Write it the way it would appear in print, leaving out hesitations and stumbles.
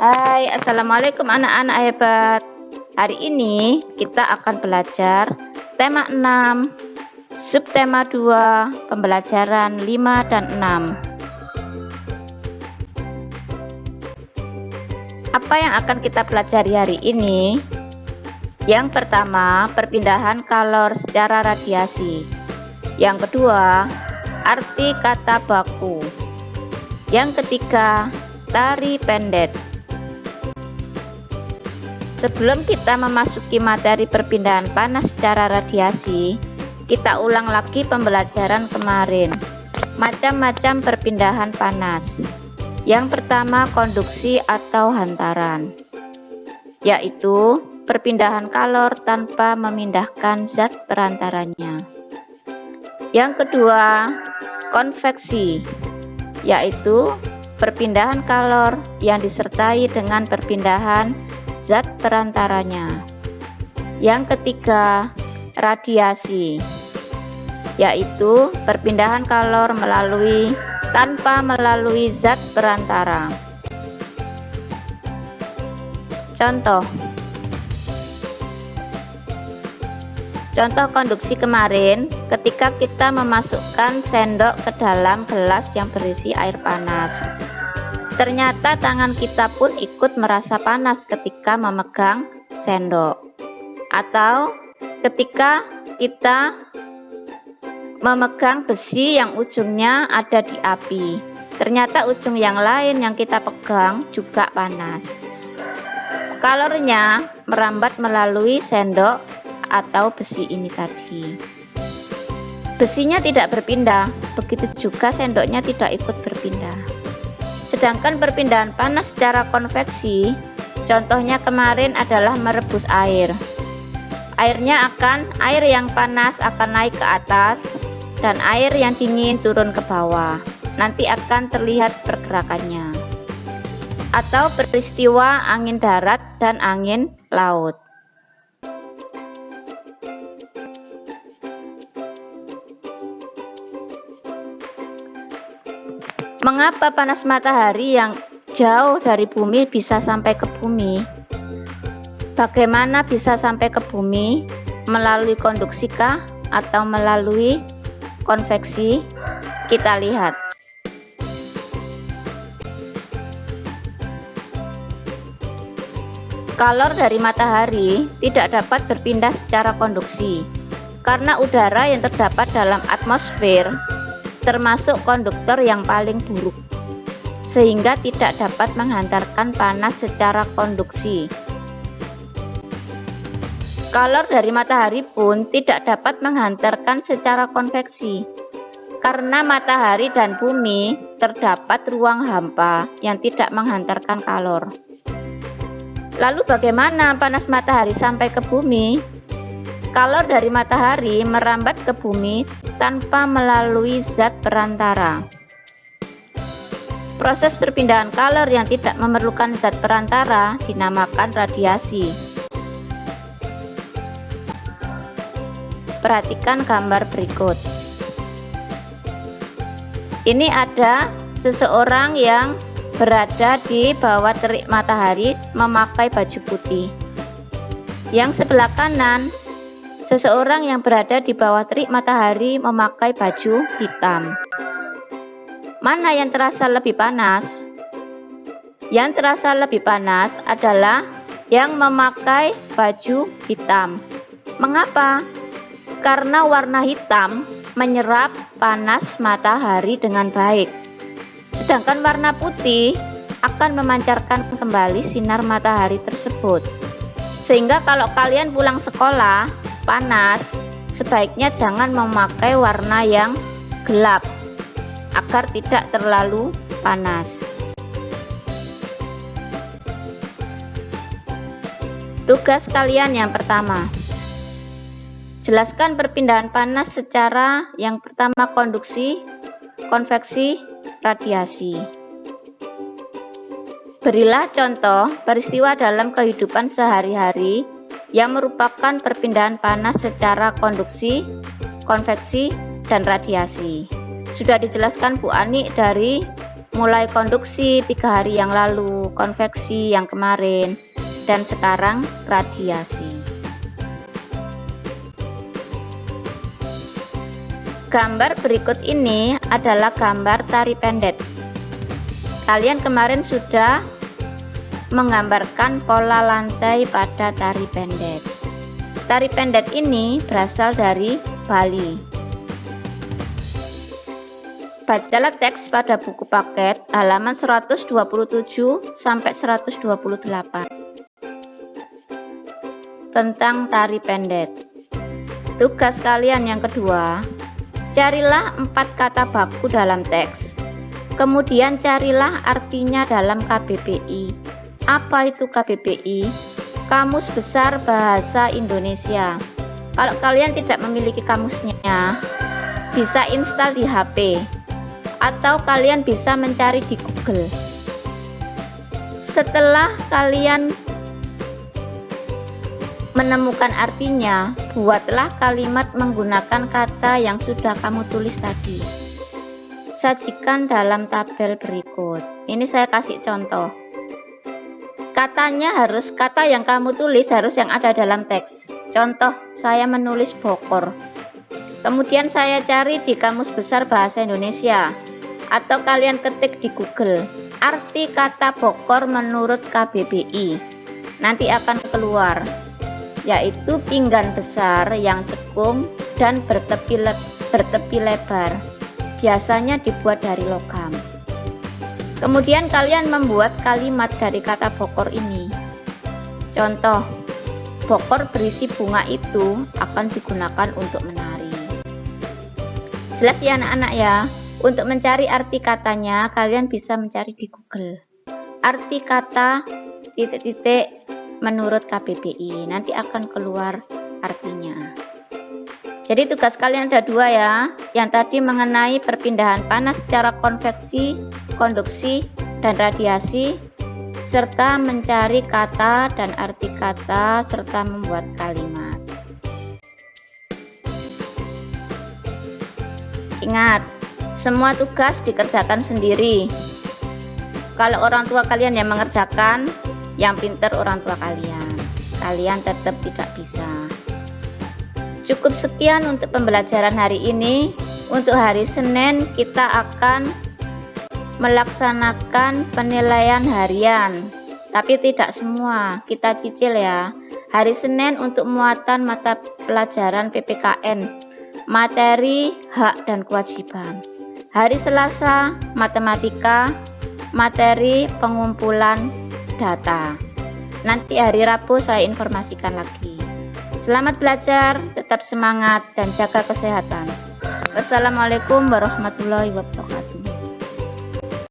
Hai, assalamualaikum anak-anak hebat. Hari ini kita akan belajar tema 6, subtema 2, pembelajaran 5 dan 6. Apa yang akan kita pelajari hari ini? Yang pertama, perpindahan kalor secara radiasi. Yang kedua, arti kata baku. Yang ketiga, tari pendet. Sebelum kita memasuki materi perpindahan panas secara radiasi, kita ulang lagi pembelajaran kemarin. Macam-macam perpindahan panas. Yang pertama, konduksi atau hantaran, yaitu perpindahan kalor tanpa memindahkan zat perantaranya. Yang kedua, konveksi, yaitu perpindahan kalor yang disertai dengan perpindahan zat perantaranya. Yang ketiga, radiasi, yaitu perpindahan kalor tanpa melalui zat perantara. Contoh konduksi kemarin, ketika kita memasukkan sendok ke dalam gelas yang berisi air panas. Ternyata tangan kita pun ikut merasa panas ketika memegang sendok. Atau ketika kita memegang besi yang ujungnya ada di api. Ternyata ujung yang lain yang kita pegang juga panas. Kalornya merambat melalui sendok atau besi ini tadi. Besinya tidak berpindah, begitu juga sendoknya tidak ikut berpindah. Sedangkan perpindahan panas secara konveksi, contohnya kemarin adalah merebus air. Air yang panas akan naik ke atas dan air yang dingin turun ke bawah. Nanti akan terlihat pergerakannya. Atau peristiwa angin darat dan angin laut. Mengapa panas matahari yang jauh dari bumi bisa sampai ke bumi? Bagaimana bisa sampai ke bumi? Melalui konduksi kah atau melalui konveksi? Kita lihat. Kalor dari matahari tidak dapat berpindah secara konduksi karena udara yang terdapat dalam atmosfer termasuk konduktor yang paling buruk, sehingga tidak dapat menghantarkan panas secara konduksi. Kalor dari matahari pun tidak dapat menghantarkan secara konveksi, karena matahari dan bumi terdapat ruang hampa yang tidak menghantarkan kalor. Lalu bagaimana panas matahari sampai ke bumi? Kalor dari matahari merambat ke bumi tanpa melalui zat perantara. Proses perpindahan kalor yang tidak memerlukan zat perantara dinamakan radiasi. Perhatikan gambar berikut. Ini ada seseorang yang berada di bawah terik matahari memakai baju putih. Yang sebelah kanan, seseorang yang berada di bawah terik matahari memakai baju hitam. Mana yang terasa lebih panas? Yang terasa lebih panas adalah yang memakai baju hitam. Mengapa? Karena warna hitam menyerap panas matahari dengan baik. Sedangkan warna putih akan memancarkan kembali sinar matahari tersebut. Sehingga kalau kalian pulang sekolah panas, sebaiknya jangan memakai warna yang gelap agar tidak terlalu panas. Tugas kalian yang pertama, jelaskan perpindahan panas secara yang pertama konduksi, konveksi, radiasi. Berilah contoh peristiwa dalam kehidupan sehari-hari yang merupakan perpindahan panas secara konduksi, konveksi, dan radiasi. Sudah dijelaskan Bu Ani dari mulai konduksi 3 hari yang lalu, konveksi yang kemarin, dan sekarang radiasi. Gambar berikut ini adalah gambar tari pendek. Kalian kemarin sudah menggambarkan pola lantai pada tari pendek. Tari pendek ini berasal dari Bali. Bacalah teks pada buku paket halaman 127 sampai 128 tentang tari pendek. Tugas kalian yang kedua, carilah 4 kata baku dalam teks. Kemudian carilah artinya dalam KBBI. Apa itu KBBI? Kamus Besar Bahasa Indonesia. Kalau kalian tidak memiliki kamusnya, bisa install di HP atau kalian bisa mencari di Google. Setelah kalian menemukan artinya, buatlah kalimat menggunakan kata yang sudah kamu tulis tadi. Sajikan dalam tabel berikut. Ini saya kasih contoh. Katanya harus, kata yang kamu tulis harus yang ada dalam teks. Contoh, saya menulis bokor. Kemudian saya cari di Kamus Besar Bahasa Indonesia. Atau kalian ketik di Google, arti kata bokor menurut KBBI. Nanti akan keluar, yaitu pinggan besar yang cekung dan bertepi lebar. Biasanya dibuat dari logam. Kemudian kalian membuat kalimat dari kata bokor ini. Contoh, bokor berisi bunga itu akan digunakan untuk menari. Jelas ya anak-anak ya? Untuk mencari arti katanya, kalian bisa mencari di Google. Arti kata ... menurut KBBI. Nanti akan keluar artinya. Jadi tugas kalian ada 2 ya. Yang tadi mengenai perpindahan panas secara konveksi, konduksi, dan radiasi, serta mencari kata dan arti kata, serta membuat kalimat. Ingat, semua tugas dikerjakan sendiri. Kalau orang tua kalian yang mengerjakan, yang pintar orang tua kalian. Kalian tetap tidak bisa. Cukup sekian untuk pembelajaran hari ini. Untuk hari Senin kita akan melaksanakan penilaian harian. Tapi tidak semua, kita cicil ya. Hari Senin untuk muatan mata pelajaran PPKN, materi, hak dan kewajiban. Hari Selasa matematika, materi pengumpulan data. Nanti hari Rabu saya informasikan lagi. Selamat belajar, tetap semangat dan jaga kesehatan. Wassalamualaikum warahmatullahi wabarakatuh.